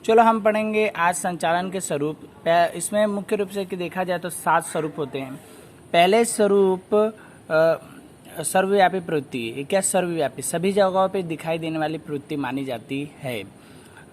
चलो हम पढ़ेंगे आज संचालन के स्वरूप। इसमें मुख्य रूप से कि देखा जाए तो 7 स्वरूप होते हैं। पहले स्वरूप सर्वव्यापी प्रवृत्ति। ये क्या सर्वव्यापी? सभी जगहों पे दिखाई देने वाली प्रवृत्ति मानी जाती है।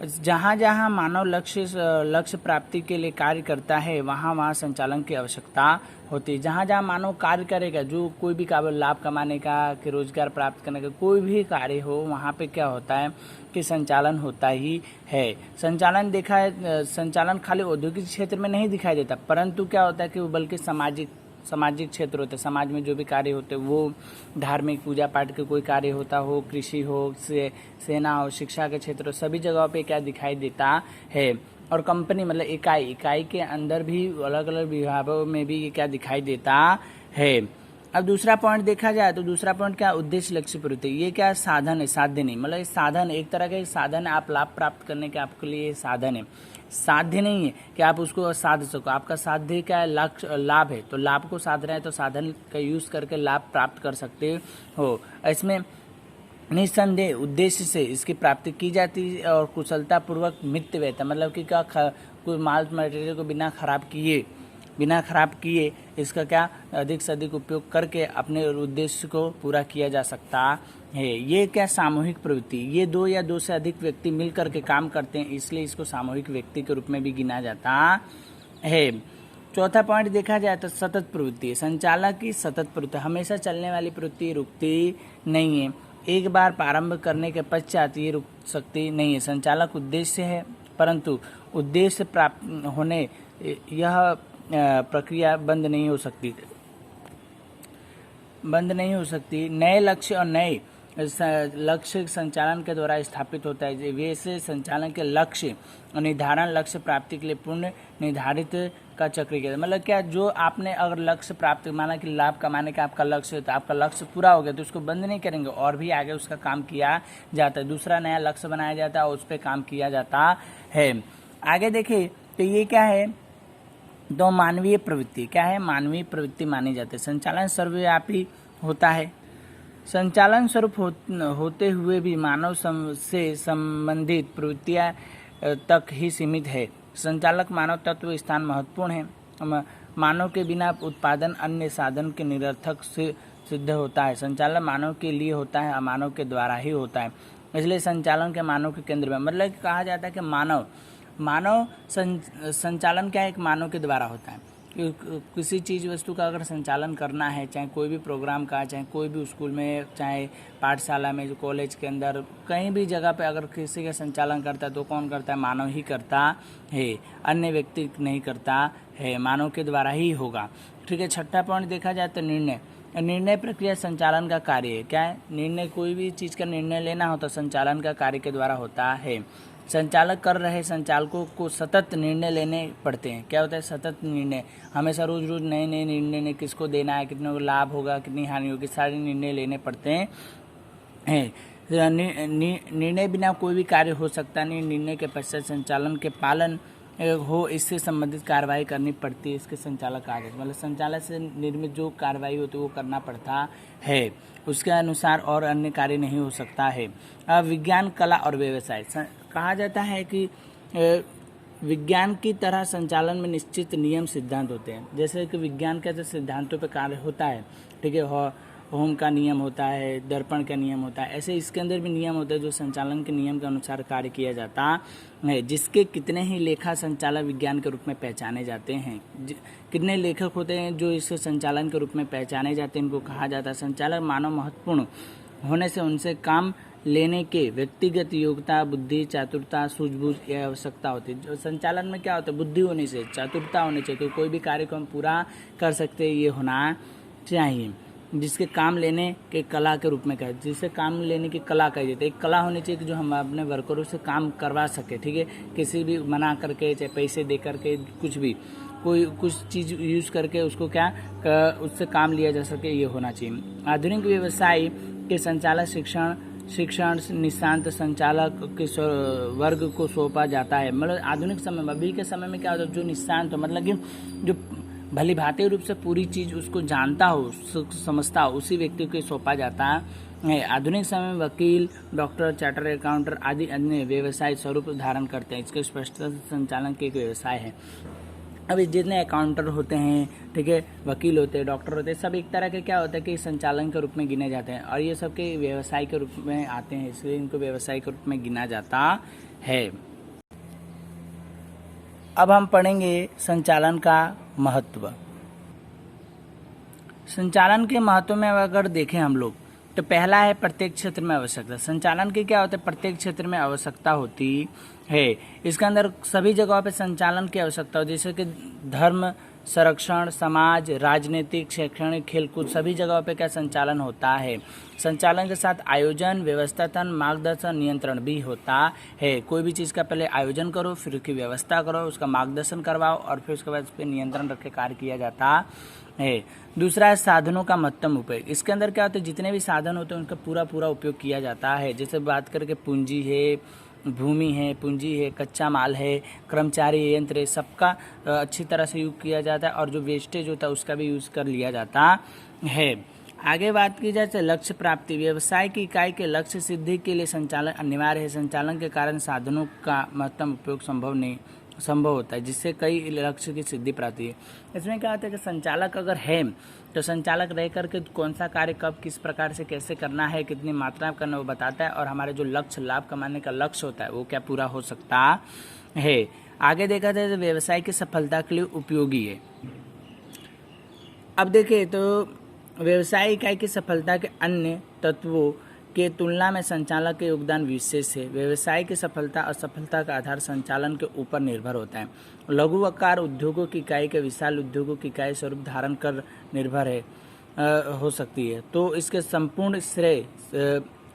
जहाँ जहाँ मानव लक्ष्य प्राप्ति के लिए कार्य करता है वहाँ वहाँ संचालन की आवश्यकता होती है। जहाँ जहाँ मानव कार्य करेगा, जो कोई भी कार्य, लाभ कमाने का कि रोजगार प्राप्त करने का कोई भी कार्य हो, वहाँ पे क्या होता है कि संचालन होता ही है। संचालन देखा है, संचालन खाली औद्योगिक क्षेत्र में नहीं दिखाई देता, परंतु क्या होता है कि वो बल्कि सामाजिक क्षेत्र होते हैं। समाज में जो भी कार्य होते हैं, वो धार्मिक पूजा पाठ के कोई कार्य होता हो, कृषि हो, सेना हो, शिक्षा के क्षेत्र हो, सभी जगहों पे क्या दिखाई देता है। और कंपनी मतलब इकाई के अंदर भी अलग अलग विभागों में भी ये क्या दिखाई देता है। अब दूसरा पॉइंट देखा जाए तो दूसरा पॉइंट क्या? उद्देश्य लक्ष्य प्रवृत्ति। ये क्या साधन है? साध्य नहीं, मतलब साधन एक तरह का साधन है, आप लाभ प्राप्त करने के आपके लिए साधन है। साध्य नहीं है कि आप उसको साध सको। आपका साध्य क्या है? लक्ष्य लाभ है, तो लाभ को साध रहे हैं तो साधन का यूज करके लाभ प्राप्त कर सकते हो। इसमें निस्संदेह उद्देश्य से इसकी प्राप्ति की जाती है और कुशलता पूर्वक मित्य व्ययता, मतलब कि क्या कोई माल मटेरियल को बिना खराब किए इसका क्या अधिक से अधिक उपयोग करके अपने उद्देश्य को पूरा किया जा सकता है। ये क्या सामूहिक प्रवृत्ति। ये 2 या 2 से अधिक व्यक्ति मिलकर के काम करते हैं, इसलिए इसको सामूहिक व्यक्ति के रूप में भी गिना जाता है। चौथा पॉइंट देखा जाए तो सतत प्रवृत्ति। संचालक की सतत प्रवृत्ति, हमेशा चलने वाली प्रवृत्ति रुकती नहीं है। एक बार प्रारंभ करने के पश्चात ये रुक सकती नहीं है। संचालक उद्देश्य है, परंतु उद्देश्य प्राप्त होने यह प्रक्रिया बंद नहीं हो सकती। नए लक्ष्य और नए लक्ष्य संचालन के द्वारा स्थापित होता है। वैसे संचालन के लक्ष्य और निर्धारण लक्ष्य प्राप्ति के लिए पूर्ण निर्धारित का चक्र किया, मतलब क्या, जो आपने अगर लक्ष्य प्राप्त माना कि लाभ कमाने का आपका लक्ष्य है, तो आपका लक्ष्य पूरा हो गया तो उसको बंद नहीं करेंगे, और भी आगे उसका काम किया जाता है। दूसरा नया लक्ष्य बनाया जाता है और उस पर काम किया जाता है। आगे देखिए तो ये क्या है, तो मानवीय प्रवृत्ति क्या है? मानवीय प्रवृत्ति मानी जाती है। संचालन सर्वव्यापी होता है। संचालन स्वरूप होते हुए भी मानव से संबंधित प्रवृत्तियां तक ही सीमित है। संचालक मानव तत्व स्थान महत्वपूर्ण है। मानव के बिना उत्पादन अन्य साधन के निरर्थक से सिद्ध होता है। संचालन मानव के लिए होता है, मानव के द्वारा ही होता है, इसलिए संचालन के मानव के केंद्र में, मतलब कहा जाता है कि मानव संचालन क्या है? एक मानव के द्वारा होता है। किसी चीज़ वस्तु का अगर संचालन करना है, चाहे कोई भी प्रोग्राम का, चाहे कोई भी स्कूल में, चाहे पाठशाला में, जो कॉलेज के अंदर, कहीं भी जगह पे अगर किसी का संचालन करता है तो कौन करता है? मानव ही करता है, अन्य व्यक्ति नहीं करता है, मानव के द्वारा ही होगा। ठीक है। छठा पॉइंट देखा जाए तो निर्णय प्रक्रिया संचालन का कार्य है। क्या है? निर्णय, कोई भी चीज़ का निर्णय लेना हो तो संचालन का कार्य के द्वारा होता है। संचालक कर रहे संचालकों को सतत निर्णय लेने पड़ते हैं। क्या होता है? सतत निर्णय, हमेशा रोज नए निर्णय, किसको देना है, कितने को लाभ होगा, कितनी हानि होगी, सारे निर्णय लेने पड़ते हैं। निर्णय बिना कोई भी कार्य हो सकता नहीं। निर्णय के पश्चात संचालन के पालन हो, इससे संबंधित कार्रवाई करनी पड़ती है। इसके संचालक आदेश, मतलब संचालक से निर्मित जो कार्रवाई होती है वो करना पड़ता है, उसके अनुसार और अन्य कार्य नहीं हो सकता है। अब विज्ञान, कला और व्यवसाय, कहा जाता है कि विज्ञान की तरह संचालन में निश्चित नियम सिद्धांत होते हैं। जैसे कि विज्ञान के सिद्धांतों पर कार्य होता है, ठीक है, होम का नियम होता है, दर्पण का नियम होता है, ऐसे इसके अंदर भी नियम होते हैं जो संचालन के नियम के अनुसार कार्य किया जाता है, जिसके कितने ही लेखा संचालक विज्ञान के रूप में पहचाने जाते हैं। कितने लेखक होते हैं जो इस संचालन के रूप में पहचाने जाते हैं, इनको कहा जाता है संचालक। मानव महत्वपूर्ण होने से उनसे काम लेने के व्यक्तिगत योग्यता, बुद्धि, चातुरता, सूझबूझ की आवश्यकता होती है। जो संचालन में क्या होता है? बुद्धि होनी चाहिए, चातुरता होनी चाहिए, कोई भी कार्य को हम पूरा कर सकते हैं, ये होना चाहिए। जिसके काम लेने के कला के रूप में कहे, जिसे काम लेने की कला कही जाती है। एक कला होनी चाहिए कि जो हम अपने वर्करों से काम करवा सके, ठीक है, किसी भी मना करके, चाहे पैसे दे करके, कुछ भी, कोई कुछ चीज़ यूज़ करके उसको उससे काम लिया जा सके, ये होना चाहिए। आधुनिक व्यवसाय के संचालक शिक्षण निशांत संचालक के वर्ग को सौंपा जाता है। मतलब आधुनिक समय में, अभी के समय में क्या होता है? जो निशांत, मतलब कि जो भली भांति रूप से पूरी चीज़ उसको जानता हो, समझता हो, उसी व्यक्ति को सौंपा जाता है। आधुनिक समय में वकील, डॉक्टर, चार्टर अकाउंटर आदि अन्य व्यवसाय स्वरूप धारण करते हैं। इसके स्पष्टता से संचालन के एक व्यवसाय है। अभी जितने अकाउंटर होते हैं, ठीक है, वकील होते हैं, डॉक्टर होते हैं, सब एक तरह के क्या होता है कि संचालन के रूप में गिने जाते हैं और ये सब के व्यवसाय के रूप में आते हैं, इसलिए इनको व्यवसाय के रूप में गिना जाता है। अब हम पढ़ेंगे संचालन का महत्व। संचालन के महत्व में अगर देखें हम लोग तो पहला है प्रत्येक क्षेत्र में आवश्यकता। संचालन की क्या होता है? प्रत्येक क्षेत्र में आवश्यकता होती है। इसके अंदर सभी जगहों पे संचालन की आवश्यकता होती है, जैसे कि धर्म, संरक्षण, समाज, राजनीतिक, शैक्षणिक, खेलकूद, सभी जगहों पे क्या संचालन होता है। संचालन के साथ आयोजन, व्यवस्थापन, मार्गदर्शन, नियंत्रण भी होता है। कोई भी चीज़ का पहले आयोजन करो, फिर उसकी व्यवस्था करो, उसका मार्गदर्शन करवाओ और फिर उसके बाद उस पर नियंत्रण रख के कार्य किया जाता है। दूसरा है साधनों का महत्तम उपयोग। इसके अंदर क्या होता है? जितने भी साधन होते हैं उनका पूरा उपयोग किया जाता है। जैसे बात करके पूंजी है, भूमि है, पूंजी है, कच्चा माल है, कर्मचारी, यंत्र है, सबका अच्छी तरह से यूज किया जाता है और जो वेस्टेज होता है उसका भी यूज कर लिया जाता है। आगे बात की जाए तो लक्ष्य प्राप्ति। व्यवसाय की इकाई के लक्ष्य सिद्धि के लिए संचालन अनिवार्य है। संचालन के कारण साधनों का महत्तम उपयोग संभव होता है, जिससे कई लक्ष्य की सिद्धि प्राप्ति है। इसमें क्या होता है कि संचालक अगर है तो संचालक रह करके कौन सा कार्य कब किस प्रकार से कैसे करना है, कितनी मात्रा में करना, वो बताता है और हमारे जो लक्ष्य लाभ कमाने का लक्ष्य होता है वो क्या पूरा हो सकता है। आगे देखा जाए तो व्यवसाय की सफलता के लिए उपयोगी है। अब देखिए तो व्यवसाय इकाई की सफलता के अन्य तत्वों के तुलना में संचालक के योगदान विशेष है। व्यवसाय की सफलता और असफलता का आधार संचालन के ऊपर निर्भर होता है। लघु आकार उद्योगों की इकाई के विशाल उद्योगों की इकाई स्वरूप धारण कर निर्भर हो सकती है, तो इसके संपूर्ण श्रेय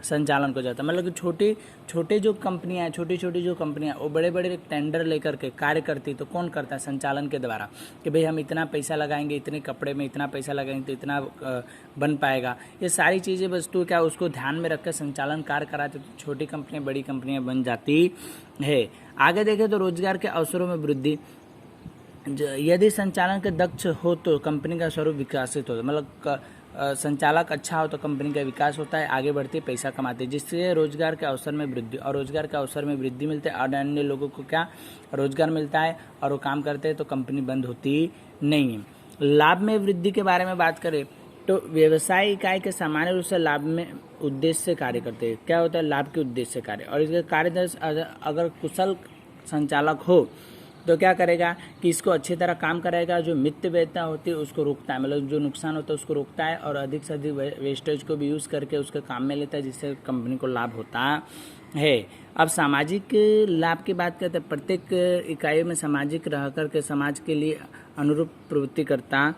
संचालन को जाता है। मतलब कि छोटी छोटी जो कंपनियां वो बड़े बड़े टेंडर लेकर के कार्य करती, तो कौन करता है? संचालन के द्वारा, कि भाई हम इतना पैसा लगाएंगे, इतने कपड़े में इतना पैसा लगाएंगे तो इतना बन पाएगा। ये सारी चीज़ें वस्तु क्या उसको ध्यान में रखकर संचालन कार्य कराते, तो छोटी कंपनियां बड़ी कंपनियां बन जाती है। आगे देखें तो रोजगार के अवसरों में वृद्धि। यदि संचालन के दक्ष हो तो कंपनी का स्वरूप विकसित होता है। मतलब संचालक अच्छा हो तो कंपनी का विकास होता है, आगे बढ़ती है, पैसा कमाते हैं, जिससे रोजगार के अवसर में वृद्धि, और रोजगार के अवसर में वृद्धि मिलते है और अन्य लोगों को क्या रोजगार मिलता है और वो काम करते हैं, तो कंपनी बंद होती नहीं है। लाभ में वृद्धि के बारे में बात करें तो व्यवसाय इकाई के सामान्य रूप से लाभ में उद्देश्य से कार्य करते हैं। क्या होता है? लाभ के उद्देश्य से कार्य, और इसके कार्य अगर कुशल संचालक हो तो क्या करेगा कि इसको अच्छी तरह काम करेगा, जो मित्य व्ययता होती है उसको रोकता है, मतलब जो नुकसान होता है उसको रोकता है और अधिक से अधिक वेस्टेज को भी यूज़ करके उसके काम में लेता है, जिससे कंपनी को लाभ होता है। अब सामाजिक लाभ की बात करते हैं। प्रत्येक इकाई में सामाजिक रह करके समाज के लिए अनुरूप प्रवृत्ति करता,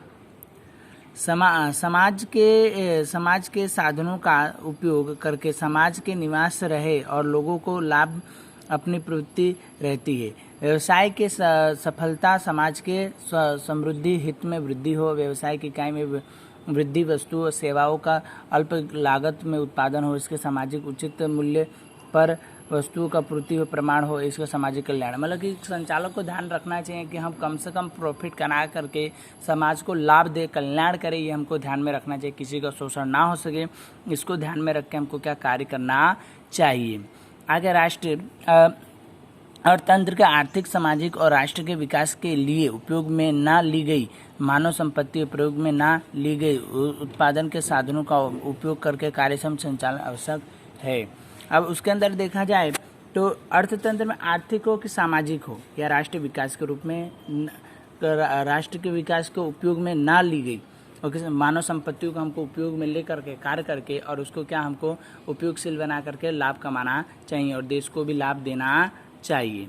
समाज के साधनों का उपयोग करके समाज के निवास रहे और लोगों को लाभ अपनी प्रवृत्ति रहती है। व्यवसाय के सफलता समाज के समृद्धि हित में वृद्धि हो। व्यवसाय की इकाई में वृद्धि वस्तु और सेवाओं का अल्प लागत में उत्पादन हो। इसके सामाजिक उचित मूल्य पर वस्तुओं का पूर्ति हो, प्रमाण हो। इसका सामाजिक कल्याण, मतलब कि संचालक को ध्यान रखना चाहिए कि हम कम से कम प्रॉफिट कमा करके समाज को लाभ दे, कल्याण करें, ये हमको ध्यान में रखना चाहिए। किसी का शोषण ना हो सके, इसको ध्यान में रख के हमको क्या कार्य करना चाहिए। आगे राष्ट्र अर्थतंत्र के आर्थिक, सामाजिक और राष्ट्र के विकास के लिए उपयोग में ना ली गई मानव संपत्ति, प्रयोग में ना ली गई उत्पादन के साधनों का उपयोग करके कार्यक्षम संचालन आवश्यक है। अब उसके अंदर देखा जाए तो अर्थतंत्र में आर्थिक हो कि सामाजिक हो या राष्ट्रीय विकास के रूप में, राष्ट्र के विकास को उपयोग में ना ली गई और मानव संपत्तियों को हमको उपयोग में ले करके कार्य करके और उसको क्या हमको उपयोगशील बना करके लाभ कमाना चाहिए और देश को भी लाभ देना चाहिए।